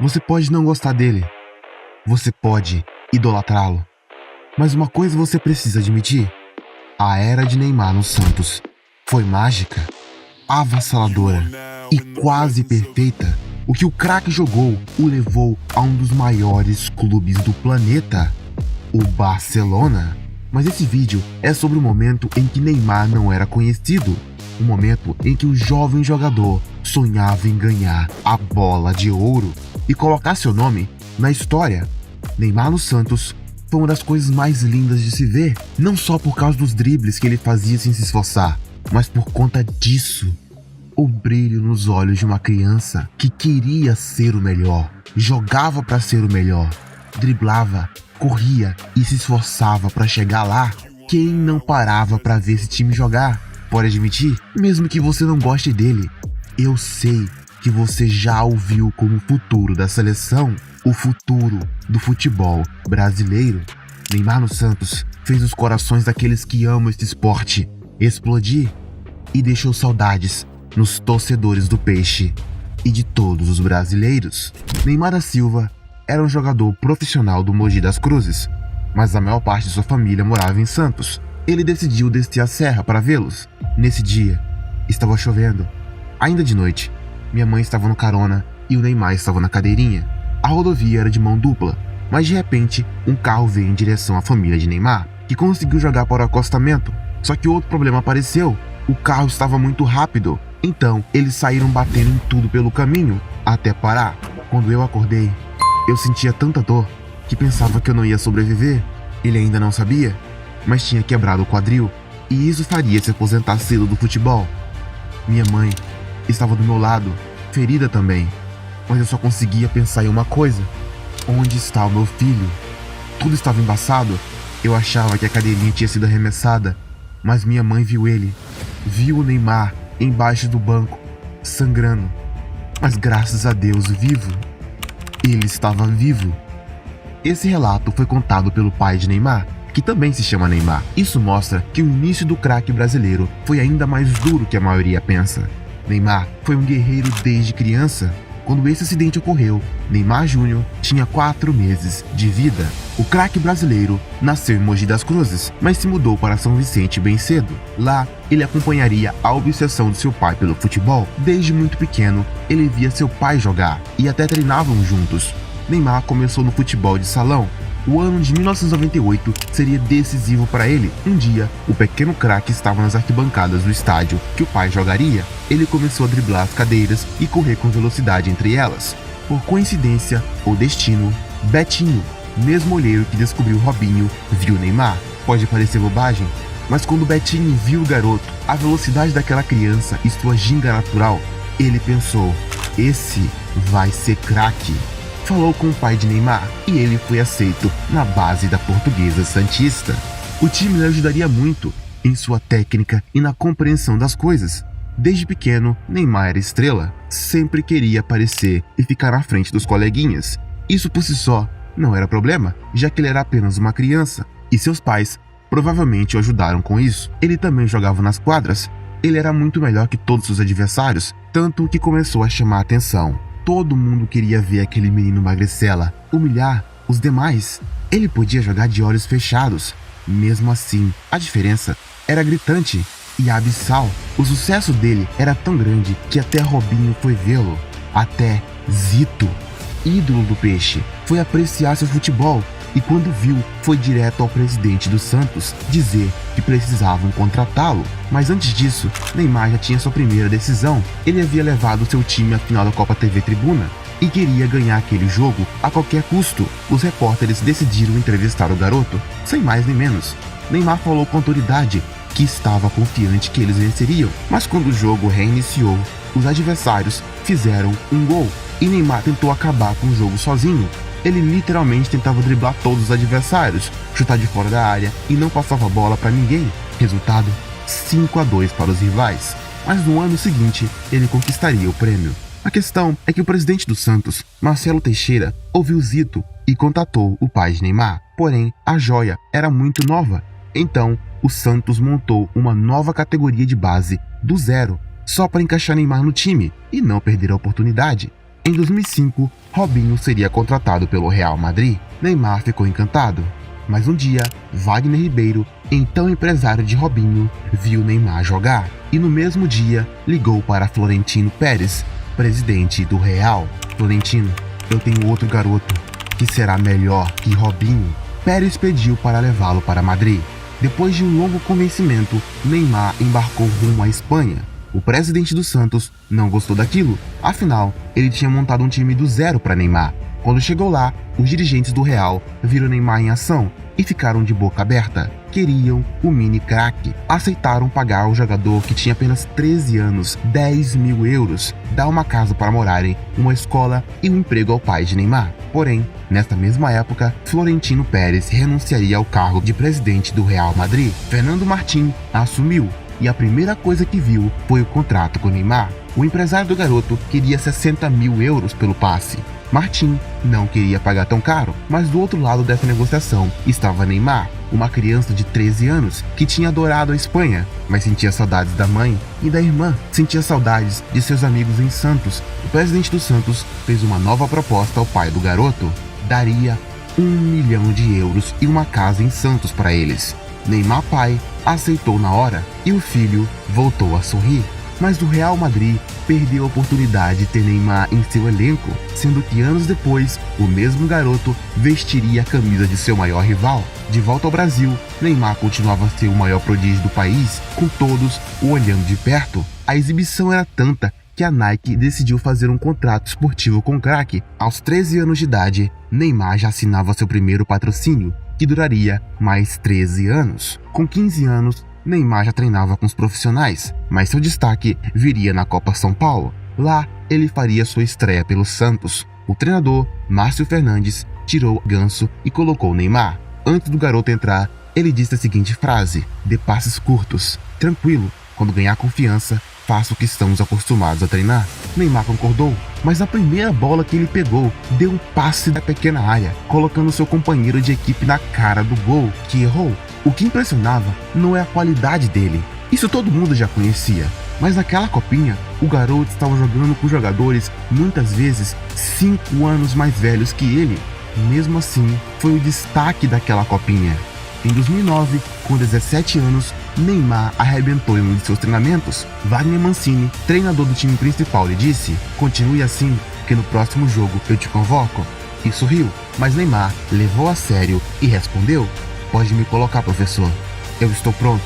Você pode não gostar dele, você pode idolatrá-lo, mas uma coisa você precisa admitir: a era de Neymar no Santos foi mágica, avassaladora e quase perfeita. O que o craque jogou o levou a um dos maiores clubes do planeta, o Barcelona. Mas esse vídeo é sobre o momento em que Neymar não era conhecido, o momento em que o jovem jogador sonhava em ganhar a bola de ouro e colocar seu nome na história. Neymar no Santos foi uma das coisas mais lindas de se ver, não só por causa dos dribles que ele fazia sem se esforçar, mas por conta disso. O brilho nos olhos de uma criança que queria ser o melhor, jogava para ser o melhor, driblava, corria e se esforçava para chegar lá. Quem não parava para ver esse time jogar? Pode admitir, mesmo que você não goste dele, eu sei que você já o viu como o futuro da seleção, o futuro do futebol brasileiro. Neymar no Santos fez os corações daqueles que amam este esporte explodir e deixou saudades nos torcedores do Peixe e de todos os brasileiros. Neymar da Silva era um jogador profissional do Mogi das Cruzes, mas a maior parte de sua família morava em Santos. Ele decidiu descer a serra para vê-los. Nesse dia, estava chovendo. Ainda de noite, minha mãe estava no carona e o Neymar estava na cadeirinha. A rodovia era de mão dupla, mas de repente, um carro veio em direção à família de Neymar, que conseguiu jogar para o acostamento. Só que outro problema apareceu. O carro estava muito rápido, então eles saíram batendo em tudo pelo caminho, até parar. Quando eu acordei, eu sentia tanta dor que pensava que eu não ia sobreviver. Ele ainda não sabia, mas tinha quebrado o quadril, e isso faria se aposentar cedo do futebol. Minha mãe estava do meu lado, ferida também, mas eu só conseguia pensar em uma coisa: onde está o meu filho? Tudo estava embaçado. Eu achava que a cadeirinha tinha sido arremessada, mas minha mãe viu ele, viu o Neymar embaixo do banco, sangrando, mas graças a Deus vivo. Ele estava vivo. Esse relato foi contado pelo pai de Neymar, que também se chama Neymar. Isso mostra que o início do craque brasileiro foi ainda mais duro que a maioria pensa. Neymar foi um guerreiro desde criança. Quando esse acidente ocorreu, Neymar Júnior tinha 4 meses de vida. O craque brasileiro nasceu em Mogi das Cruzes, mas se mudou para São Vicente bem cedo. Lá, ele acompanharia a obsessão de seu pai pelo futebol. Desde muito pequeno, ele via seu pai jogar e até treinavam juntos. Neymar começou no futebol de salão. O ano de 1998 seria decisivo para ele. Um dia, o pequeno craque estava nas arquibancadas do estádio que o pai jogaria. Ele começou a driblar as cadeiras e correr com velocidade entre elas. Por coincidência ou destino, Betinho, mesmo olheiro que descobriu Robinho, viu Neymar. Pode parecer bobagem, mas quando Betinho viu o garoto, a velocidade daquela criança e sua ginga natural, ele pensou: esse vai ser craque. Falou com o pai de Neymar e ele foi aceito na base da Portuguesa Santista. O time lhe ajudaria muito em sua técnica e na compreensão das coisas. Desde pequeno, Neymar era estrela, sempre queria aparecer e ficar na frente dos coleguinhas. Isso por si só não era problema, já que ele era apenas uma criança, e seus pais provavelmente o ajudaram com isso. Ele também jogava nas quadras, ele era muito melhor que todos seus adversários, tanto que começou a chamar a atenção. Todo mundo queria ver aquele menino magricela humilhar os demais. Ele podia jogar de olhos fechados. Mesmo assim, a diferença era gritante e abissal. O sucesso dele era tão grande que até Robinho foi vê-lo. Até Zito, ídolo do Peixe, foi apreciar seu futebol. E quando viu, foi direto ao presidente do Santos dizer que precisavam contratá-lo. Mas antes disso, Neymar já tinha sua primeira decisão. Ele havia levado seu time à final da Copa TV Tribuna e queria ganhar aquele jogo a qualquer custo. Os repórteres decidiram entrevistar o garoto, sem mais nem menos. Neymar falou com autoridade que estava confiante que eles venceriam, mas quando o jogo reiniciou, os adversários fizeram um gol e Neymar tentou acabar com o jogo sozinho. Ele literalmente tentava driblar todos os adversários, chutar de fora da área e não passava a bola para ninguém. Resultado: 5-2 para os rivais. Mas no ano seguinte, ele conquistaria o prêmio. A questão é que o presidente do Santos, Marcelo Teixeira, ouviu Zito e contatou o pai de Neymar. Porém, a joia era muito nova. Então, o Santos montou uma nova categoria de base do zero, só para encaixar Neymar no time e não perder a oportunidade. Em 2005, Robinho seria contratado pelo Real Madrid. Neymar ficou encantado. Mas um dia, Wagner Ribeiro, então empresário de Robinho, viu Neymar jogar e no mesmo dia ligou para Florentino Pérez, presidente do Real. Florentino, eu tenho outro garoto que será melhor que Robinho. Pérez pediu para levá-lo para Madrid. Depois de um longo convencimento, Neymar embarcou rumo à Espanha. O presidente do Santos não gostou daquilo, afinal, ele tinha montado um time do zero para Neymar. Quando chegou lá, os dirigentes do Real viram Neymar em ação e ficaram de boca aberta. Queriam o mini craque. Aceitaram pagar ao jogador que tinha apenas 13 anos 10 mil euros, dar uma casa para morarem, uma escola e um emprego ao pai de Neymar. Porém, nesta mesma época, Florentino Pérez renunciaria ao cargo de presidente do Real Madrid. Fernando Martín assumiu e a primeira coisa que viu foi o contrato com Neymar. O empresário do garoto queria 60 mil euros pelo passe. Martín não queria pagar tão caro, mas do outro lado dessa negociação estava Neymar, uma criança de 13 anos que tinha adorado a Espanha, mas sentia saudades da mãe e da irmã, sentia saudades de seus amigos em Santos. O presidente do Santos fez uma nova proposta ao pai do garoto, daria 1 milhão de euros e uma casa em Santos para eles. Neymar pai aceitou na hora e o filho voltou a sorrir. Mas o Real Madrid perdeu a oportunidade de ter Neymar em seu elenco, sendo que anos depois, o mesmo garoto vestiria a camisa de seu maior rival. De volta ao Brasil, Neymar continuava a ser o maior prodígio do país, com todos o olhando de perto. A exibição era tanta que a Nike decidiu fazer um contrato esportivo com o craque. Aos 13 anos de idade, Neymar já assinava seu primeiro patrocínio, que duraria mais 13 anos. Com 15 anos, Neymar já treinava com os profissionais, mas seu destaque viria na Copa São Paulo. Lá, ele faria sua estreia pelo Santos. O treinador, Márcio Fernandes, tirou o ganso e colocou Neymar. Antes do garoto entrar, ele disse a seguinte frase: "Dê passes curtos, tranquilo, quando ganhar confiança, faça o que estamos acostumados a treinar." Neymar concordou, mas na primeira bola que ele pegou, deu um passe da pequena área, colocando seu companheiro de equipe na cara do gol, que errou. O que impressionava não é a qualidade dele, isso todo mundo já conhecia, mas naquela copinha, o garoto estava jogando com jogadores muitas vezes 5 anos mais velhos que ele. Mesmo assim, foi o destaque daquela copinha. Em 2009, com 17 anos, Neymar arrebentou em um de seus treinamentos. Wagner Mancini, treinador do time principal, lhe disse: "Continue assim, que no próximo jogo eu te convoco." E sorriu, mas Neymar levou a sério e respondeu: "Pode me colocar, professor. Eu estou pronto",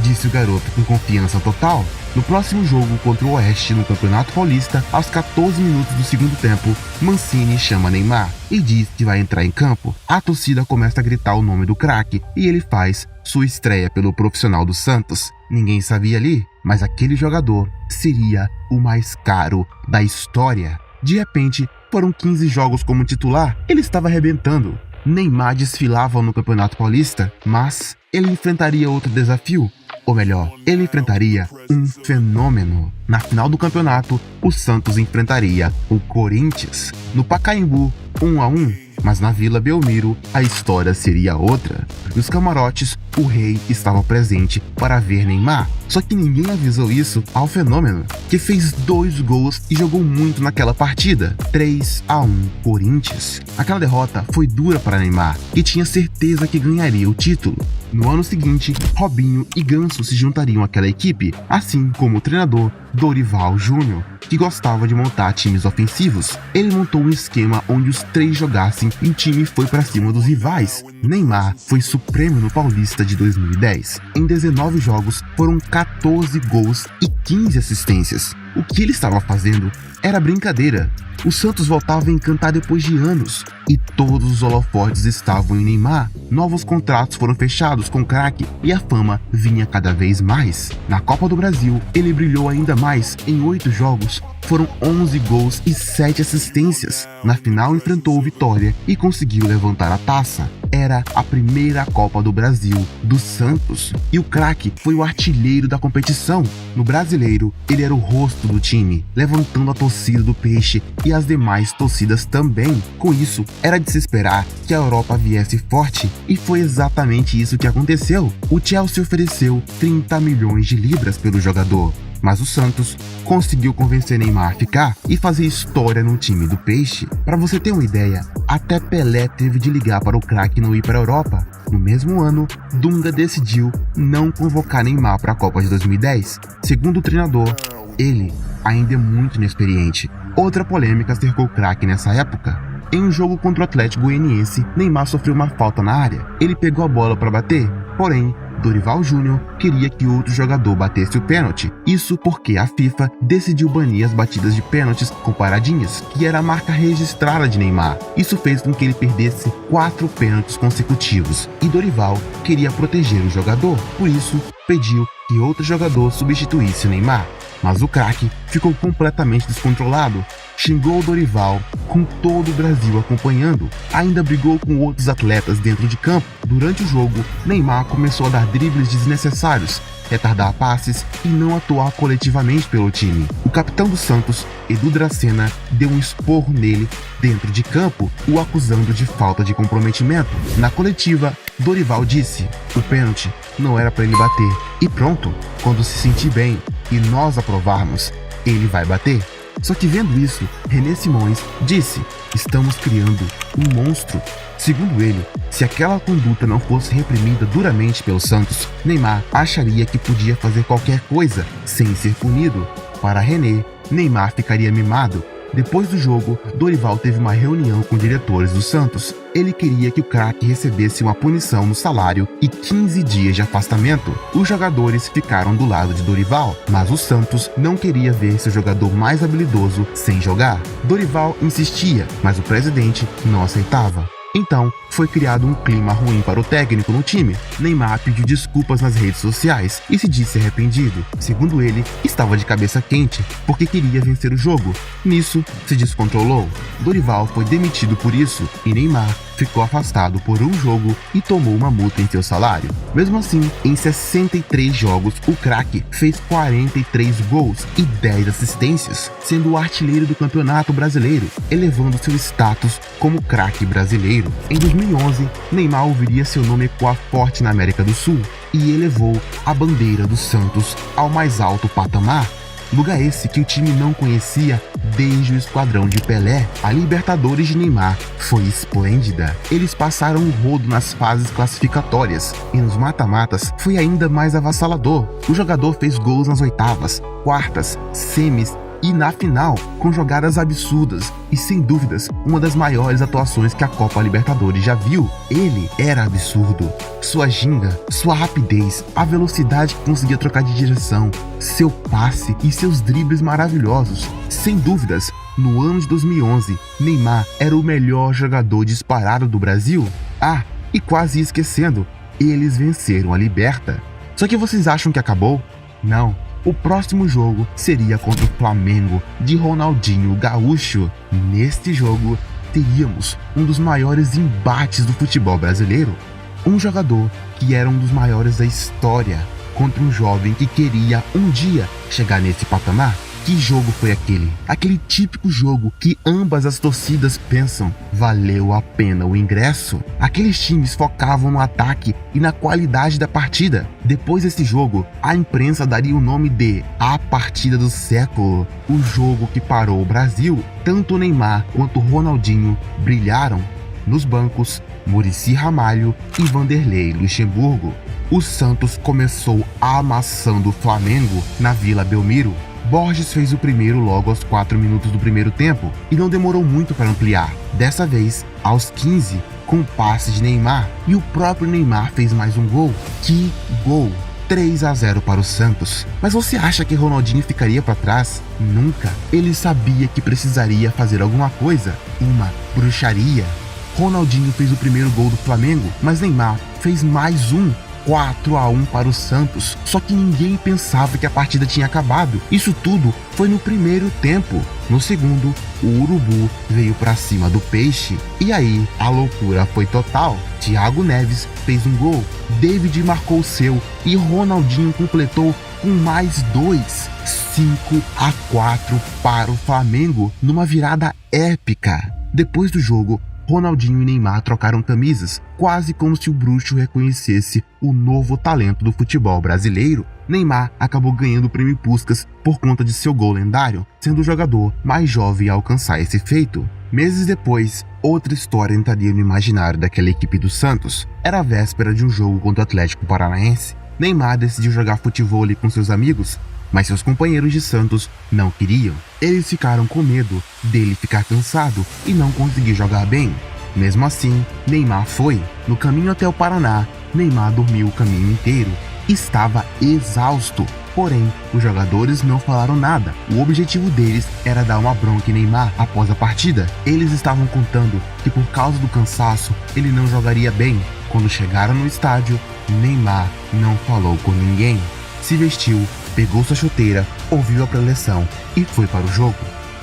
disse o garoto com confiança total. No próximo jogo contra o Oeste no Campeonato Paulista, aos 14 minutos do segundo tempo, Mancini chama Neymar e diz que vai entrar em campo. A torcida começa a gritar o nome do craque e ele faz sua estreia pelo profissional do Santos. Ninguém sabia ali, mas aquele jogador seria o mais caro da história. De repente, foram 15 jogos como titular, ele estava arrebentando. Neymar desfilava no Campeonato Paulista, mas ele enfrentaria outro desafio. Ou melhor, ele enfrentaria um fenômeno. Na final do campeonato, o Santos enfrentaria o Corinthians. No Pacaembu, 1-1, mas na Vila Belmiro, a história seria outra. Nos camarotes, o rei estava presente para ver Neymar. Só que ninguém avisou isso ao fenômeno, que fez 2 gols e jogou muito naquela partida. 3-1 Corinthians. Aquela derrota foi dura para Neymar, que tinha certeza que ganharia o título. No ano seguinte, Robinho e Ganso se juntariam àquela equipe, assim como o treinador Dorival Júnior, que gostava de montar times ofensivos. Ele montou um esquema onde os 3 jogassem e o time foi para cima dos rivais. Neymar foi supremo no Paulista de 2010. Em 19 jogos, foram 14 gols e 15 assistências. O que ele estava fazendo era brincadeira. O Santos voltava a encantar depois de anos, e todos os holofotes estavam em Neymar. Novos contratos foram fechados com o craque e a fama vinha cada vez mais. Na Copa do Brasil, ele brilhou ainda mais. Em 8 jogos, foram 11 gols e 7 assistências. Na final, enfrentou o Vitória e conseguiu levantar a taça. Era a primeira Copa do Brasil do Santos, e o craque foi o artilheiro da competição. No Brasileiro, ele era o rosto do time, levantando a torcida do Peixe e as demais torcidas também. Com isso, era de se esperar que a Europa viesse forte, e foi exatamente isso que aconteceu. O Chelsea ofereceu 30 milhões de libras pelo jogador. mas o Santos conseguiu convencer Neymar a ficar e fazer história no time do Peixe. Para você ter uma ideia, até Pelé teve de ligar para o craque não ir para a Europa. No mesmo ano, Dunga decidiu não convocar Neymar para a Copa de 2010. Segundo o treinador, ele ainda é muito inexperiente. Outra polêmica cercou o craque nessa época. Em um jogo contra o Atlético Goianiense, Neymar sofreu uma falta na área. Ele pegou a bola para bater, porém, Dorival Júnior queria que outro jogador batesse o pênalti. Isso porque a FIFA decidiu banir as batidas de pênaltis com paradinhas, que era a marca registrada de Neymar. Isso fez com que ele perdesse 4 pênaltis consecutivos, e Dorival queria proteger o jogador, por isso pediu que outro jogador substituísse Neymar. Mas o craque ficou completamente descontrolado, xingou o Dorival com todo o Brasil acompanhando, ainda brigou com outros atletas dentro de campo. Durante o jogo, Neymar começou a dar dribles desnecessários, retardar passes e não atuar coletivamente pelo time. O capitão do Santos, Edu Dracena, deu um esporro nele dentro de campo, o acusando de falta de comprometimento. Na coletiva, Dorival disse: o pênalti não era para ele bater, e pronto, quando se sentir bem e nós aprovarmos, ele vai bater. Só que vendo isso, René Simões disse: estamos criando um monstro. Segundo ele, se aquela conduta não fosse reprimida duramente pelo Santos, Neymar acharia que podia fazer qualquer coisa sem ser punido. Para René, Neymar ficaria mimado. Depois do jogo, Dorival teve uma reunião com diretores do Santos. Ele queria que o craque recebesse uma punição no salário e 15 dias de afastamento. Os jogadores ficaram do lado de Dorival, mas o Santos não queria ver seu jogador mais habilidoso sem jogar. Dorival insistia, mas o presidente não aceitava. Então, foi criado um clima ruim para o técnico no time. Neymar pediu desculpas nas redes sociais e se disse arrependido. Segundo ele, estava de cabeça quente porque queria vencer o jogo. Nisso, se descontrolou. Dorival foi demitido por isso e Neymar ficou afastado por um jogo e tomou uma multa em seu salário. Mesmo assim, em 63 jogos, o craque fez 43 gols e 10 assistências, sendo o artilheiro do Campeonato Brasileiro, elevando seu status como craque brasileiro. Em 2011, Neymar ouviria seu nome ecoar forte na América do Sul e elevou a bandeira do Santos ao mais alto patamar. Lugar esse que o time não conhecia desde o esquadrão de Pelé. A Libertadores de Neymar foi esplêndida. Eles passaram o rodo nas fases classificatórias e nos mata-matas foi ainda mais avassalador. O jogador fez gols nas oitavas, quartas, semis e na final, com jogadas absurdas e, sem dúvidas, uma das maiores atuações que a Copa Libertadores já viu. Ele era absurdo. Sua ginga, sua rapidez, a velocidade que conseguia trocar de direção, seu passe e seus dribles maravilhosos. Sem dúvidas, no ano de 2011, Neymar era o melhor jogador disparado do Brasil. Ah, e quase esquecendo, eles venceram a Liberta. Só que vocês acham que acabou? Não. O próximo jogo seria contra o Flamengo de Ronaldinho Gaúcho. Neste jogo, teríamos um dos maiores embates do futebol brasileiro. Um jogador que era um dos maiores da história contra um jovem que queria um dia chegar nesse patamar. Que jogo foi aquele? Aquele típico jogo que ambas as torcidas pensam: valeu a pena o ingresso? Aqueles times focavam no ataque e na qualidade da partida. Depois desse jogo, a imprensa daria o nome de a partida do século, o jogo que parou o Brasil. Tanto Neymar quanto Ronaldinho brilharam. Nos bancos, Muricy Ramalho e Vanderlei Luxemburgo. O Santos começou amassando o Flamengo na Vila Belmiro. Borges fez o primeiro logo aos 4 minutos do primeiro tempo e não demorou muito para ampliar. Dessa vez, aos 15, com passe de Neymar, e o próprio Neymar fez mais um gol. Que gol! 3-0 para o Santos. Mas você acha que Ronaldinho ficaria para trás? Nunca. Ele sabia que precisaria fazer alguma coisa, uma bruxaria. Ronaldinho fez o primeiro gol do Flamengo, mas Neymar fez mais um. 4-1 para o Santos, só que ninguém pensava que a partida tinha acabado. Isso tudo foi no primeiro tempo. No segundo, o Urubu veio para cima do Peixe e aí a loucura foi total. Thiago Neves fez um gol, David marcou o seu e Ronaldinho completou com mais 2. 5-4 para o Flamengo numa virada épica. Depois do jogo, Ronaldinho e Neymar trocaram camisas, quase como se o bruxo reconhecesse o novo talento do futebol brasileiro. Neymar acabou ganhando o prêmio Puskás por conta de seu gol lendário, sendo o jogador mais jovem a alcançar esse feito. Meses depois, outra história entraria no imaginário daquela equipe do Santos. Era a véspera de um jogo contra o Atlético Paranaense. Neymar decidiu jogar futevôlei com seus amigos, mas seus companheiros de Santos não queriam. Eles ficaram com medo dele ficar cansado e não conseguir jogar bem. Mesmo assim, Neymar foi. No caminho até o Paraná, Neymar dormiu o caminho inteiro. Estava exausto. Porém, os jogadores não falaram nada. O objetivo deles era dar uma bronca em Neymar após a partida. Eles estavam contando que por causa do cansaço, ele não jogaria bem. Quando chegaram no estádio, Neymar não falou com ninguém. Se vestiu, pegou sua chuteira, ouviu a preleção e foi para o jogo.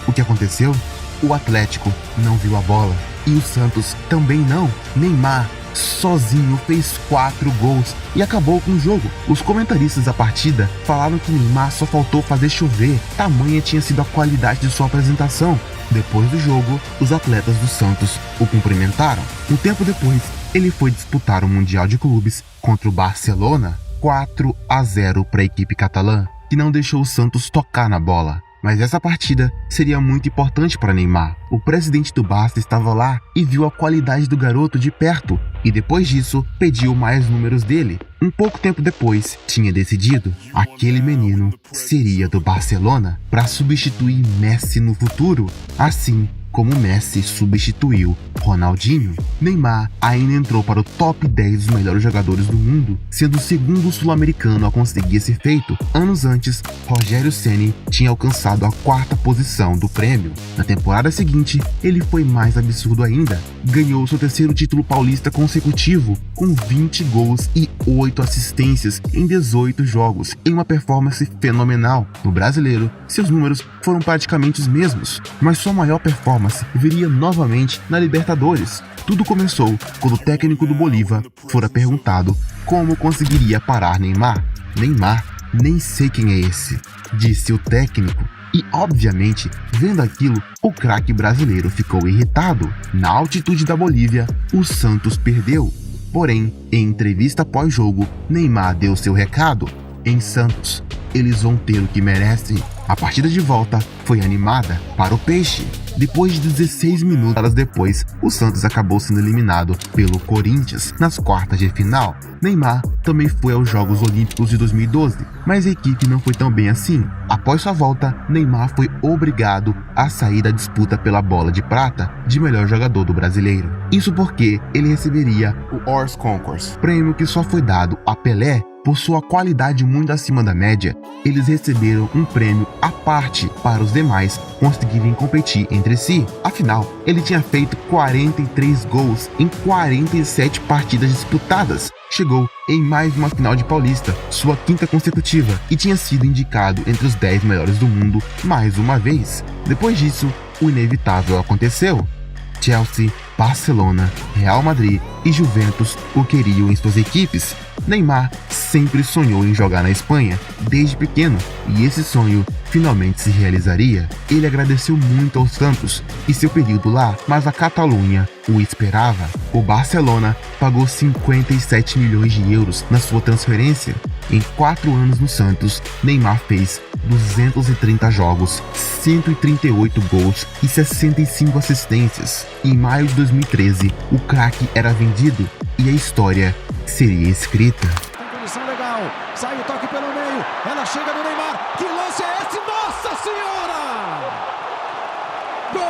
O que aconteceu? O Atlético não viu a bola e o Santos também não. Neymar sozinho fez 4 gols e acabou com o jogo. Os comentaristas da partida falaram que Neymar só faltou fazer chover, tamanha tinha sido a qualidade de sua apresentação. Depois do jogo, os atletas do Santos o cumprimentaram. Um tempo depois, ele foi disputar o Mundial de Clubes contra o Barcelona. 4-0 para a equipe catalã, que não deixou o Santos tocar na bola. Mas essa partida seria muito importante para Neymar. O presidente do Barça estava lá e viu a qualidade do garoto de perto e depois disso pediu mais números dele. Um pouco tempo depois, tinha decidido, aquele menino seria do Barcelona para substituir Messi no futuro, assim como Messi substituiu Ronaldinho. Neymar ainda entrou para o top 10 dos melhores jogadores do mundo, sendo o segundo sul-americano a conseguir esse feito. Anos antes, Rogério Ceni tinha alcançado a 4ª posição do prêmio. Na temporada seguinte, ele foi mais absurdo ainda. Ganhou seu 3º título paulista consecutivo, com 20 gols e 8 assistências em 18 jogos, em uma performance fenomenal. No Brasileiro, seus números foram praticamente os mesmos, mas sua maior performance viria novamente na Libertadores. Tudo começou quando o técnico do Bolívar fora perguntado como conseguiria parar Neymar. Neymar, nem sei quem é esse, disse o técnico. E, obviamente, vendo aquilo, o craque brasileiro ficou irritado. Na altitude da Bolívia, o Santos perdeu. Porém, em entrevista pós-jogo, Neymar deu seu recado. Em Santos, eles vão ter o que merecem. A partida de volta foi animada para o Peixe. Depois de 16 minutos depois, o Santos acabou sendo eliminado pelo Corinthians nas quartas de final. Neymar também foi aos Jogos Olímpicos de 2012, mas a equipe não foi tão bem assim. Após sua volta, Neymar foi obrigado a sair da disputa pela bola de prata de melhor jogador do brasileiro. Isso porque ele receberia o Horse Concourse, prêmio que só foi dado a Pelé. Por sua qualidade muito acima da média, eles receberam um prêmio à parte para os demais conseguirem competir entre si. Afinal, ele tinha feito 43 gols em 47 partidas disputadas. Chegou em mais uma final de Paulista, sua 5ª consecutiva, e tinha sido indicado entre os 10 melhores do mundo mais uma vez. Depois disso, o inevitável aconteceu. Chelsea, Barcelona, Real Madrid e Juventus o queriam em suas equipes. Neymar sempre sonhou em jogar na Espanha, desde pequeno, e esse sonho finalmente se realizaria. Ele agradeceu muito ao Santos e seu período lá, mas a Catalunha o esperava. O Barcelona pagou 57 milhões de euros na sua transferência. Em 4 anos no Santos, Neymar fez 230 jogos, 138 gols e 65 assistências. Em maio de 2013, o craque era vendido e a história seria escrita. Condição legal, sai o toque pelo meio, ela chega no Neymar, que lance é esse? Nossa Senhora! Gol!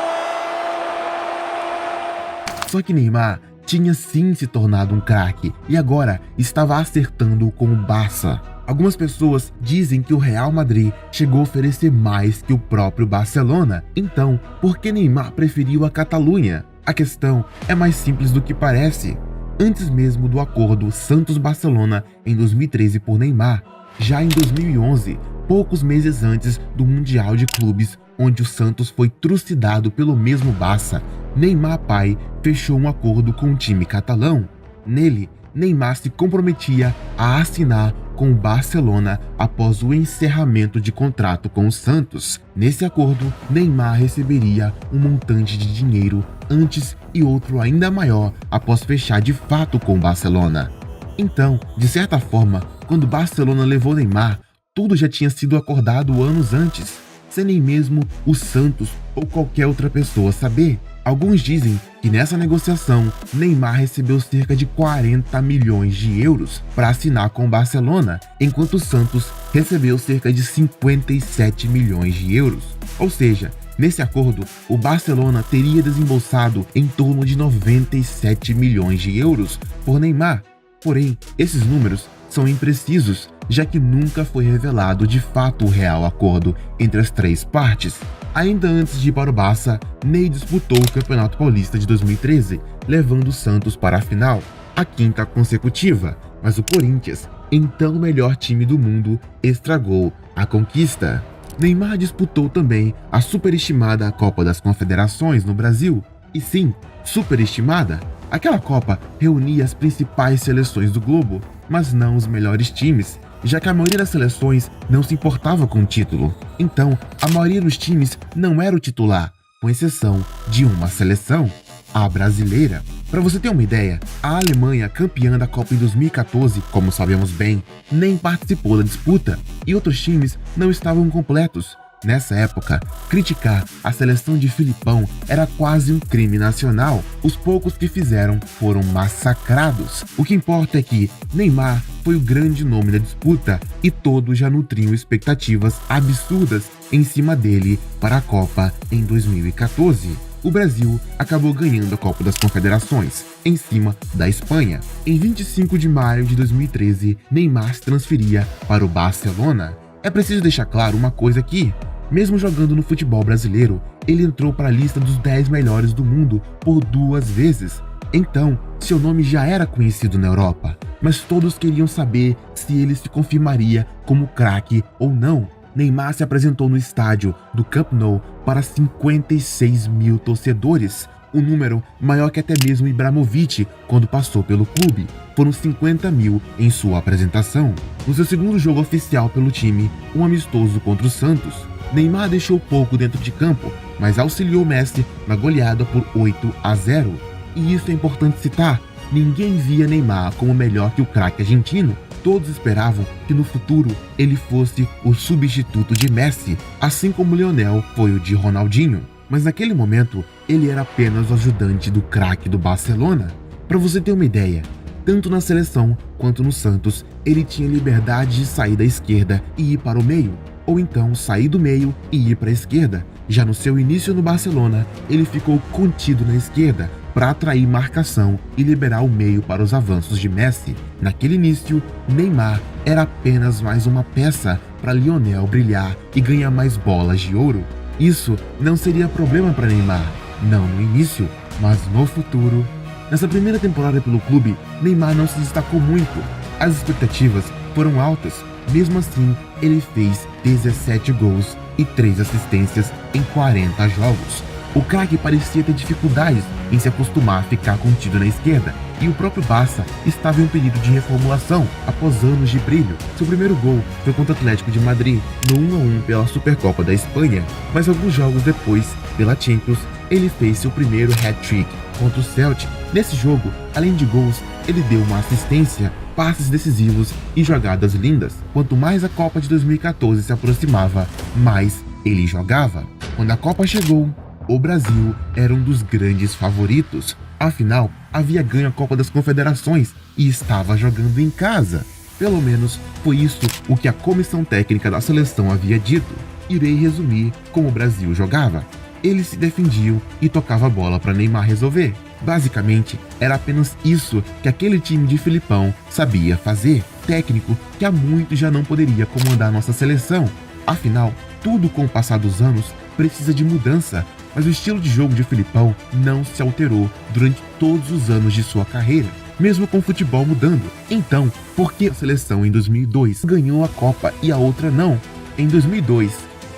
Só que Neymar tinha sim se tornado um craque e agora estava acertando com o Barça. Algumas pessoas dizem que o Real Madrid chegou a oferecer mais que o próprio Barcelona. Então, por que Neymar preferiu a Catalunha? A questão é mais simples do que parece. Antes mesmo do acordo Santos-Barcelona em 2013 por Neymar, já em 2011, poucos meses antes do Mundial de Clubes, onde o Santos foi trucidado pelo mesmo Barça, Neymar pai fechou um acordo com o time catalão. Nele, Neymar se comprometia a assinar com o Barcelona após o encerramento de contrato com o Santos. Nesse acordo, Neymar receberia um montante de dinheiro antes e outro ainda maior após fechar de fato com o Barcelona. Então, de certa forma, quando o Barcelona levou Neymar Tudo já tinha sido acordado anos antes, sem nem mesmo o Santos ou qualquer outra pessoa saber. Alguns dizem que nessa negociação, Neymar recebeu cerca de 40 milhões de euros para assinar com o Barcelona, enquanto o Santos recebeu cerca de 57 milhões de euros. Ou seja, nesse acordo, o Barcelona teria desembolsado em torno de 97 milhões de euros por Neymar. Porém, esses números são imprecisos, já que nunca foi revelado de fato o real acordo entre as três partes. Ainda antes de ir para o Barça, Ney disputou o Campeonato Paulista de 2013, levando o Santos para a final, a quinta consecutiva, mas o Corinthians, então o melhor time do mundo, estragou a conquista. Neymar disputou também a superestimada Copa das Confederações no Brasil, e sim, superestimada. Aquela Copa reunia as principais seleções do globo, mas não os melhores times, já que a maioria das seleções não se importava com o título. Então, a maioria dos times não era o titular, com exceção de uma seleção, a brasileira. Para você ter uma ideia, a Alemanha, campeã da Copa em 2014, como sabemos bem, nem participou da disputa, e outros times não estavam completos. Nessa época, criticar a seleção de Filipão era quase um crime nacional. Os poucos que fizeram foram massacrados. O que importa é que Neymar foi o grande nome da disputa e todos já nutriam expectativas absurdas em cima dele para a Copa em 2014. O Brasil acabou ganhando a Copa das Confederações, em cima da Espanha. Em 25 de maio de 2013, Neymar se transferia para o Barcelona. É preciso deixar claro uma coisa aqui. Mesmo jogando no futebol brasileiro, ele entrou para a lista dos 10 melhores do mundo por 2 vezes. Então, seu nome já era conhecido na Europa, mas todos queriam saber se ele se confirmaria como craque ou não. Neymar se apresentou no estádio do Camp Nou para 56 mil torcedores, um número maior que até mesmo Ibrahimovic quando passou pelo clube. Foram 50 mil em sua apresentação. No seu segundo jogo oficial pelo time, um amistoso contra o Santos, Neymar deixou pouco dentro de campo, mas auxiliou Messi na goleada por 8-0. E isso é importante citar, ninguém via Neymar como melhor que o craque argentino. Todos esperavam que no futuro ele fosse o substituto de Messi, assim como Lionel foi o de Ronaldinho. Mas naquele momento, ele era apenas o ajudante do craque do Barcelona. Para você ter uma ideia, tanto na seleção quanto no Santos, ele tinha liberdade de sair da esquerda e ir para o meio, ou então sair do meio e ir para a esquerda. Já no seu início no Barcelona, ele ficou contido na esquerda para atrair marcação e liberar o meio para os avanços de Messi. Naquele início, Neymar era apenas mais uma peça para Lionel brilhar e ganhar mais bolas de ouro. Isso não seria problema para Neymar, não no início, mas no futuro. Nessa primeira temporada pelo clube, Neymar não se destacou muito. As expectativas foram altas, mesmo assim, ele fez 17 gols e 3 assistências em 40 jogos. O craque parecia ter dificuldades em se acostumar a ficar contido na esquerda, e o próprio Barça estava em um período de reformulação após anos de brilho. Seu primeiro gol foi contra o Atlético de Madrid, no 1-1 pela Supercopa da Espanha, mas alguns jogos depois, pela Champions, ele fez seu primeiro hat-trick contra o Celtic. Nesse jogo, além de gols, ele deu uma assistência, passes decisivos e jogadas lindas. Quanto mais a Copa de 2014 se aproximava, mais ele jogava. Quando a Copa chegou, o Brasil era um dos grandes favoritos. Afinal, havia ganho a Copa das Confederações e estava jogando em casa. Pelo menos foi isso o que a comissão técnica da seleção havia dito. Irei resumir como o Brasil jogava. Eles se defendiam e tocavam a bola para Neymar resolver. Basicamente, era apenas isso que aquele time de Filipão sabia fazer. Técnico que há muito já não poderia comandar nossa seleção. Afinal, tudo com o passar dos anos precisa de mudança, mas o estilo de jogo de Filipão não se alterou durante todos os anos de sua carreira, mesmo com o futebol mudando. Então, por que a seleção em 2002 ganhou a Copa e a outra não? Em 2002,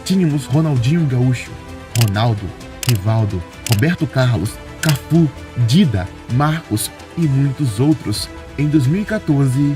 tínhamos Ronaldinho Gaúcho, Ronaldo, Rivaldo, Roberto Carlos, Cafu, Dida, Marcos e muitos outros. Em 2014,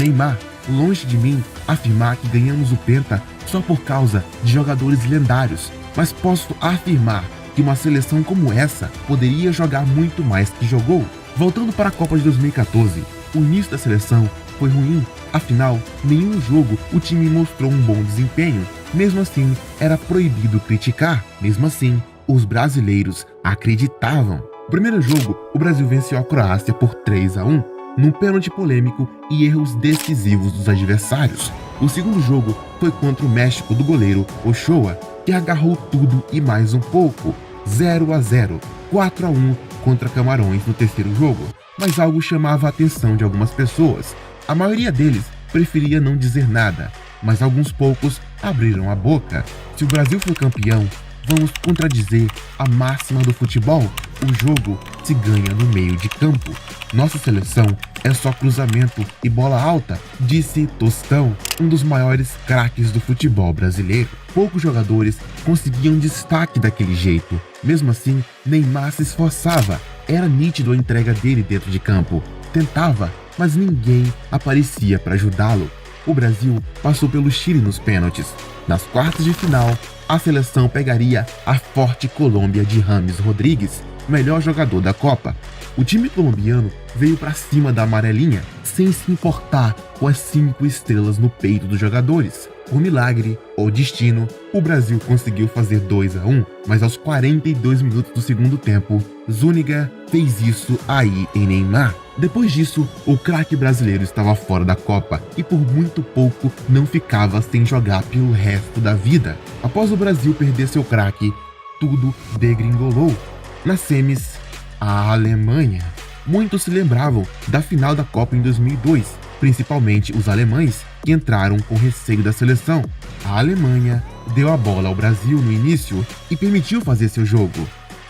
Neymar. Longe de mim afirmar que ganhamos o Penta só por causa de jogadores lendários, mas posso afirmar que uma seleção como essa poderia jogar muito mais que jogou. Voltando para a Copa de 2014, o início da seleção foi ruim, afinal, nenhum jogo o time mostrou um bom desempenho. Mesmo assim, era proibido criticar. Mesmo assim, os brasileiros acreditavam. No primeiro jogo, o Brasil venceu a Croácia por 3-1, num pênalti polêmico e erros decisivos dos adversários. O segundo jogo foi contra o México do goleiro Ochoa, que agarrou tudo e mais um pouco. 0-0, 4-1 contra Camarões no terceiro jogo. Mas algo chamava a atenção de algumas pessoas. A maioria deles preferia não dizer nada, mas alguns poucos abriram a boca. Se o Brasil for campeão, vamos contradizer a máxima do futebol: o jogo se ganha no meio de campo. Nossa seleção é só cruzamento e bola alta, disse Tostão, um dos maiores craques do futebol brasileiro. Poucos jogadores conseguiam destaque daquele jeito. Mesmo assim, Neymar se esforçava. Era nítido a entrega dele dentro de campo. Tentava, mas ninguém aparecia para ajudá-lo. O Brasil passou pelo Chile nos pênaltis. Nas quartas de final, a seleção pegaria a forte Colômbia de James Rodrigues, melhor jogador da Copa. O time colombiano veio para cima da amarelinha, sem se importar com as 5 estrelas no peito dos jogadores. Por milagre ou destino, o Brasil conseguiu fazer 2-1, mas aos 42 minutos do segundo tempo, Zúñiga fez isso aí em Neymar. Depois disso, o craque brasileiro estava fora da Copa e por muito pouco não ficava sem jogar pelo resto da vida. Após o Brasil perder seu craque, tudo degringolou. Nas semis, a Alemanha. Muitos se lembravam da final da Copa em 2002, principalmente os alemães, que entraram com receio da seleção. A Alemanha deu a bola ao Brasil no início e permitiu fazer seu jogo.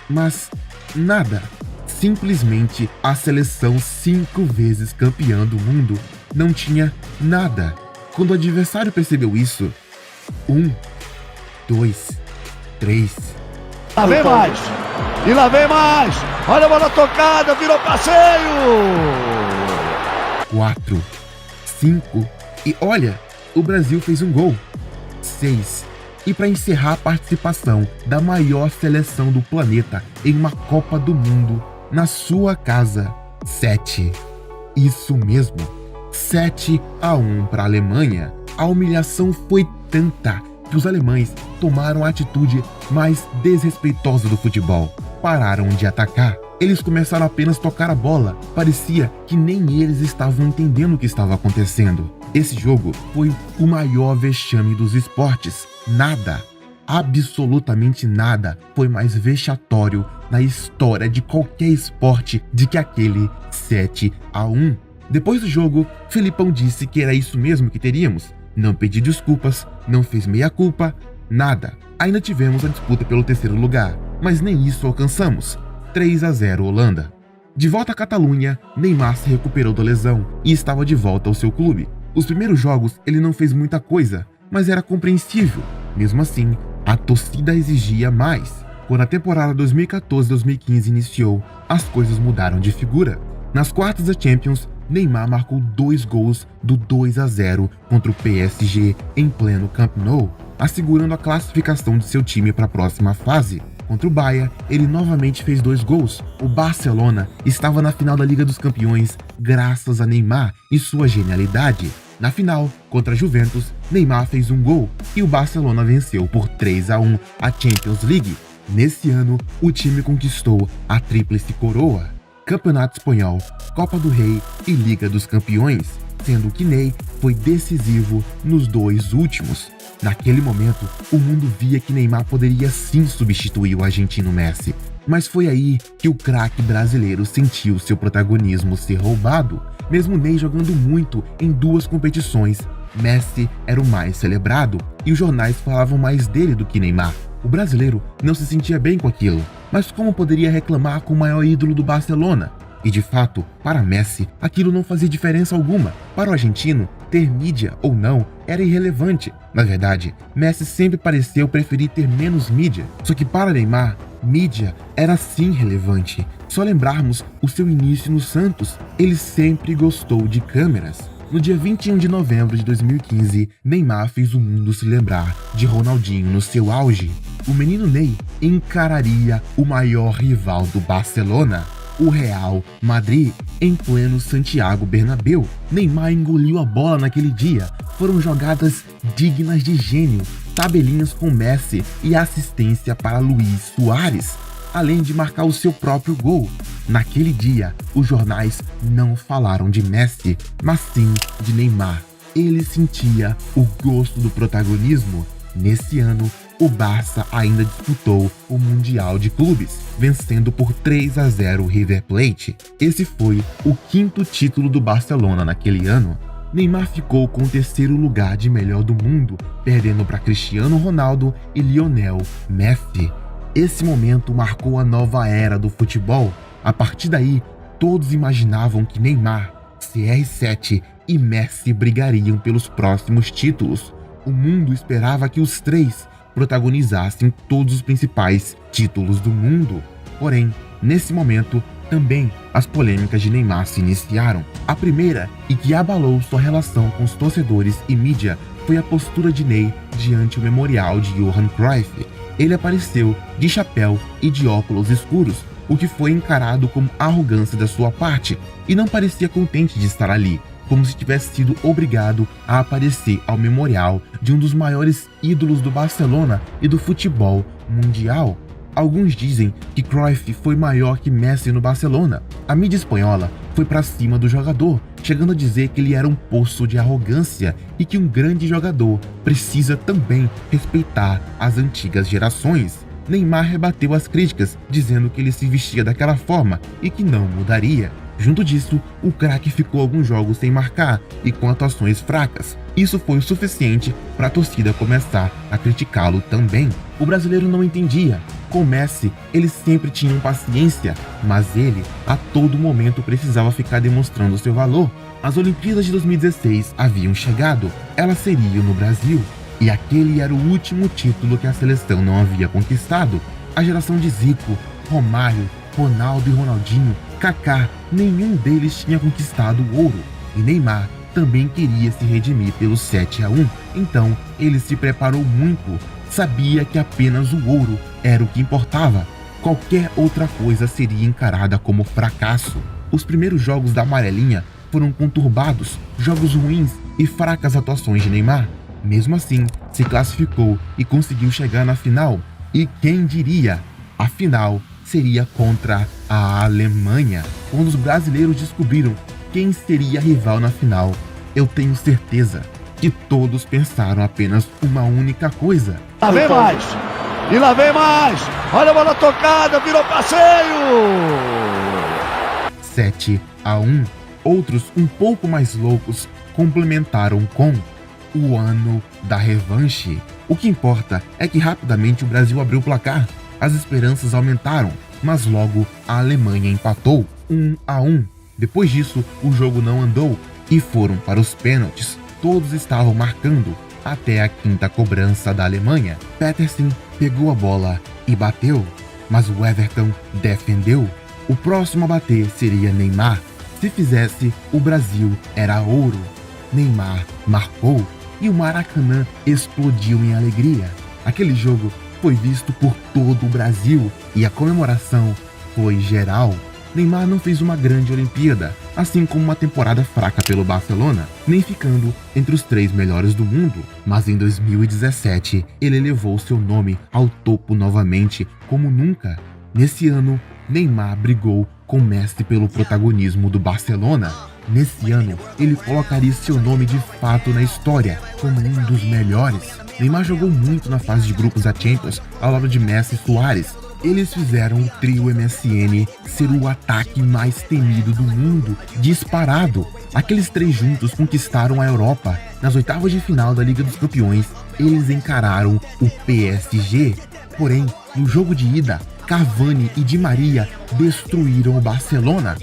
Mas nada. Simplesmente a seleção 5 vezes campeã do mundo não tinha nada. Quando o adversário percebeu isso, 1, 2, 3... Lá vem mais! E lá vem mais! Olha a bola tocada, virou passeio! 4, 5 e olha, o Brasil fez um gol. 6. E para encerrar a participação da maior seleção do planeta em uma Copa do Mundo na sua casa, 7. Isso mesmo, 7-1 para a Alemanha. A humilhação foi tanta que os alemães tomaram a atitude mais desrespeitosa do futebol. Pararam de atacar. Eles começaram a apenas tocar a bola. Parecia que nem eles estavam entendendo o que estava acontecendo. Esse jogo foi o maior vexame dos esportes. Nada, absolutamente nada, foi mais vexatório na história de qualquer esporte do que aquele 7-1. Depois do jogo, Felipão disse que era isso mesmo que teríamos. Não pediu desculpas, não fez meia-culpa, nada. Ainda tivemos a disputa pelo terceiro lugar, mas nem isso alcançamos. 3-0 Holanda. De volta à Catalunha, Neymar se recuperou da lesão e estava de volta ao seu clube. Os primeiros jogos ele não fez muita coisa, mas era compreensível. Mesmo assim, a torcida exigia mais. Quando a temporada 2014-2015 iniciou, as coisas mudaram de figura. Nas quartas da Champions, Neymar marcou 2 gols do 2-0 contra o PSG em pleno Camp Nou, assegurando a classificação de seu time para a próxima fase. Contra o Bayern, ele novamente fez 2 gols. O Barcelona estava na final da Liga dos Campeões graças a Neymar e sua genialidade. Na final, contra a Juventus, Neymar fez 1 gol e o Barcelona venceu por 3-1 a Champions League. Nesse ano, o time conquistou a tríplice coroa: Campeonato Espanhol, Copa do Rei e Liga dos Campeões, sendo que Ney foi decisivo nos 2 últimos. Naquele momento, o mundo via que Neymar poderia sim substituir o argentino Messi. Mas foi aí que o craque brasileiro sentiu seu protagonismo ser roubado. Mesmo Ney jogando muito em 2 competições, Messi era o mais celebrado e os jornais falavam mais dele do que Neymar. O brasileiro não se sentia bem com aquilo, mas como poderia reclamar com o maior ídolo do Barcelona? E de fato, para Messi, aquilo não fazia diferença alguma. Para o argentino, ter mídia ou não era irrelevante. Na verdade, Messi sempre pareceu preferir ter menos mídia. Só que para Neymar, mídia era sim relevante. Só lembrarmos o seu início no Santos, ele sempre gostou de câmeras. No dia 21 de novembro de 2015, Neymar fez o mundo se lembrar de Ronaldinho no seu auge. O menino Ney encararia o maior rival do Barcelona. o Real Madrid em pleno Santiago Bernabéu. Neymar engoliu a bola naquele dia. Foram jogadas dignas de gênio, tabelinhas com Messi e assistência para Luis Suárez, além de marcar o seu próprio gol. Naquele dia, os jornais não falaram de Messi, mas sim de Neymar. Ele sentia o gosto do protagonismo. Nesse ano, o Barça ainda disputou o Mundial de Clubes, vencendo por 3-0 o River Plate. Esse foi o 5º título do Barcelona naquele ano. Neymar ficou com o 3º lugar de melhor do mundo, perdendo para Cristiano Ronaldo e Lionel Messi. Esse momento marcou a nova era do futebol. A partir daí, todos imaginavam que Neymar, CR7 e Messi brigariam pelos próximos títulos. O mundo esperava que os três protagonizassem todos os principais títulos do mundo. Porém, nesse momento, também as polêmicas de Neymar se iniciaram. A primeira, e que abalou sua relação com os torcedores e mídia, foi a postura de Ney diante o memorial de Johan Cruyff. Ele apareceu de chapéu e de óculos escuros, o que foi encarado como arrogância da sua parte, e não parecia contente de estar ali, como se tivesse sido obrigado a aparecer ao memorial de um dos maiores ídolos do Barcelona e do futebol mundial. Alguns dizem que Cruyff foi maior que Messi no Barcelona. A mídia espanhola foi para cima do jogador, chegando a dizer que ele era um poço de arrogância e que um grande jogador precisa também respeitar as antigas gerações. Neymar rebateu as críticas, dizendo que ele se vestia daquela forma e que não mudaria. Junto disso, o craque ficou alguns jogos sem marcar e com atuações fracas. Isso foi o suficiente para a torcida começar a criticá-lo também. O brasileiro não entendia. Com Messi, eles sempre tinham paciência, mas ele a todo momento precisava ficar demonstrando seu valor. As Olimpíadas de 2016 haviam chegado, elas seriam no Brasil, e aquele era o último título que a seleção não havia conquistado. A geração de Zico, Romário, Ronaldo e Ronaldinho, Kaká, nenhum deles tinha conquistado o ouro, e Neymar também queria se redimir pelo 7-1, então ele se preparou muito, sabia que apenas o ouro era o que importava, qualquer outra coisa seria encarada como fracasso. Os primeiros jogos da amarelinha foram conturbados, jogos ruins e fracas atuações de Neymar. Mesmo assim, se classificou e conseguiu chegar na final, e quem diria, a final seria contra a Alemanha. Quando os brasileiros descobriram quem seria a rival na final, eu tenho certeza que todos pensaram apenas uma única coisa: lá vem mais! E lá vem mais! Olha a bola tocada, virou passeio! 7-1. Outros, um pouco mais loucos, complementaram com o ano da revanche. O que importa é que rapidamente o Brasil abriu o placar. As esperanças aumentaram, mas logo a Alemanha empatou 1-1. Depois disso, o jogo não andou e foram para os pênaltis. Todos estavam marcando até a 5ª cobrança da Alemanha. Petersen pegou a bola e bateu, mas o Everton defendeu. O próximo a bater seria Neymar. Se fizesse, o Brasil era ouro. Neymar marcou e o Maracanã explodiu em alegria. Aquele jogo foi visto por todo o Brasil e a comemoração foi geral. Neymar não fez uma grande Olimpíada, assim como uma temporada fraca pelo Barcelona, nem ficando entre os 3 melhores do mundo. Mas em 2017, ele elevou seu nome ao topo novamente como nunca. Nesse ano, Neymar brigou com Messi pelo protagonismo do Barcelona. Nesse ano, ele colocaria seu nome de fato na história como um dos melhores. Neymar jogou muito na fase de grupos da Champions ao lado de Messi e Suárez. Eles fizeram o trio MSN ser o ataque mais temido do mundo, disparado. Aqueles 3 juntos conquistaram a Europa. Nas oitavas de final da Liga dos Campeões, eles encararam o PSG. Porém, no jogo de ida, Cavani e Di Maria destruíram o Barcelona.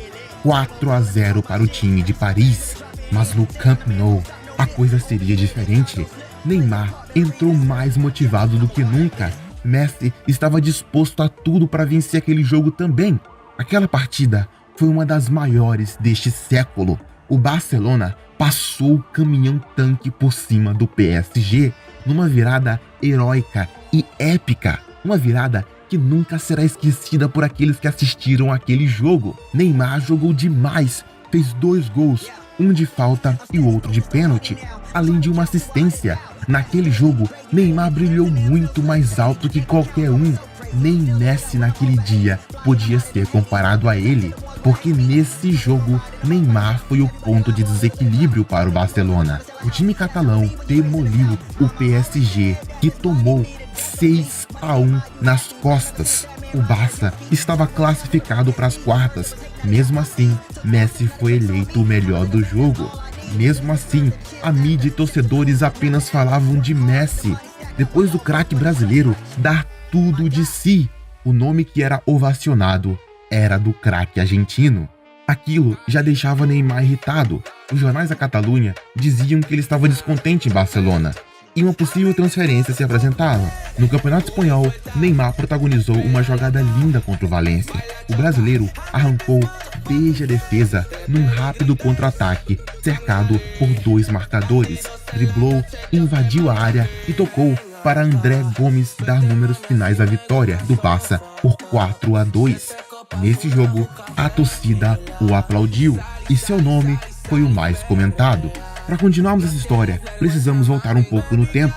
4-0 para o time de Paris. Mas no Camp Nou, a coisa seria diferente. Neymar entrou mais motivado do que nunca. Messi estava disposto a tudo para vencer aquele jogo também. Aquela partida foi uma das maiores deste século. O Barcelona passou o caminhão-tanque por cima do PSG numa virada heróica e épica. Uma virada que nunca será esquecida por aqueles que assistiram aquele jogo. Neymar jogou demais, fez 2 gols, um de falta e o outro de pênalti, além de uma assistência. Naquele jogo, Neymar brilhou muito mais alto que qualquer um. Nem Messi naquele dia podia ser comparado a ele, porque nesse jogo Neymar foi o ponto de desequilíbrio para o Barcelona. O time catalão demoliu o PSG, que tomou 6-1 nas costas. O Barça estava classificado para as quartas. Mesmo assim, Messi foi eleito o melhor do jogo. Mesmo assim, a mídia e torcedores apenas falavam de Messi. Depois do craque brasileiro dar tudo de si, o nome que era ovacionado era do craque argentino. Aquilo já deixava Neymar irritado. Os jornais da Catalunha diziam que ele estava descontente em Barcelona e uma possível transferência se apresentava. No Campeonato Espanhol, Neymar protagonizou uma jogada linda contra o Valência. O brasileiro arrancou desde a defesa num rápido contra-ataque, cercado por 2 marcadores. Driblou, invadiu a área e tocou para André Gomes dar números finais à vitória do Barça por 4-2. Nesse jogo, a torcida o aplaudiu e seu nome foi o mais comentado. Para continuarmos essa história, precisamos voltar um pouco no tempo.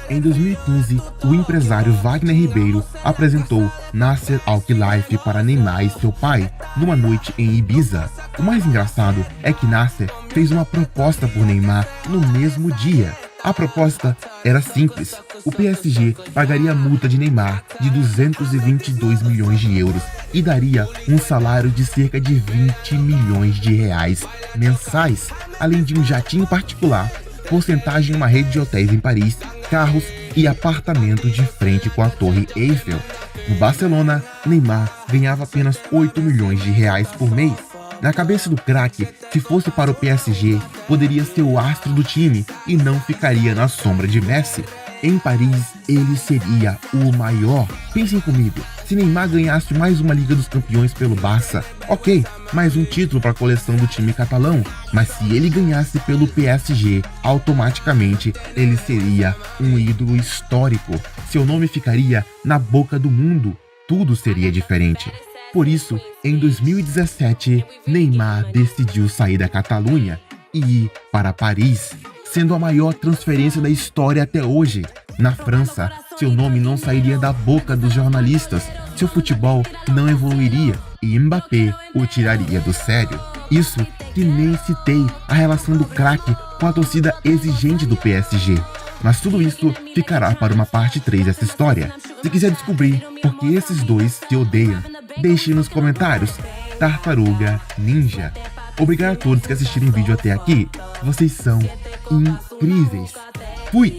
Em 2015, o empresário Wagner Ribeiro apresentou Nasser Al-Khelaifi para Neymar e seu pai, numa noite em Ibiza. O mais engraçado é que Nasser fez uma proposta por Neymar no mesmo dia. A proposta era simples. O PSG pagaria a multa de Neymar de 222 milhões de euros e daria um salário de cerca de 20 milhões de reais mensais, além de um jatinho particular, porcentagem em uma rede de hotéis em Paris, carros e apartamento de frente com a Torre Eiffel. No Barcelona, Neymar ganhava apenas 8 milhões de reais por mês. Na cabeça do craque, se fosse para o PSG, poderia ser o astro do time e não ficaria na sombra de Messi. Em Paris, ele seria o maior. Pensem comigo, se Neymar ganhasse mais uma Liga dos Campeões pelo Barça, ok, mais um título para a coleção do time catalão, mas se ele ganhasse pelo PSG, automaticamente ele seria um ídolo histórico. Seu nome ficaria na boca do mundo, tudo seria diferente. Por isso, em 2017, Neymar decidiu sair da Catalunha e ir para Paris, sendo a maior transferência da história até hoje. Na França, seu nome não sairia da boca dos jornalistas, seu futebol não evoluiria e Mbappé o tiraria do sério. Isso que nem citei a relação do craque com a torcida exigente do PSG. Mas tudo isso ficará para uma parte 3 dessa história. Se quiser descobrir por que esses dois se odeiam, deixe nos comentários. Tartaruga Ninja. Obrigado a todos que assistiram o vídeo até aqui. Vocês são incríveis. Fui!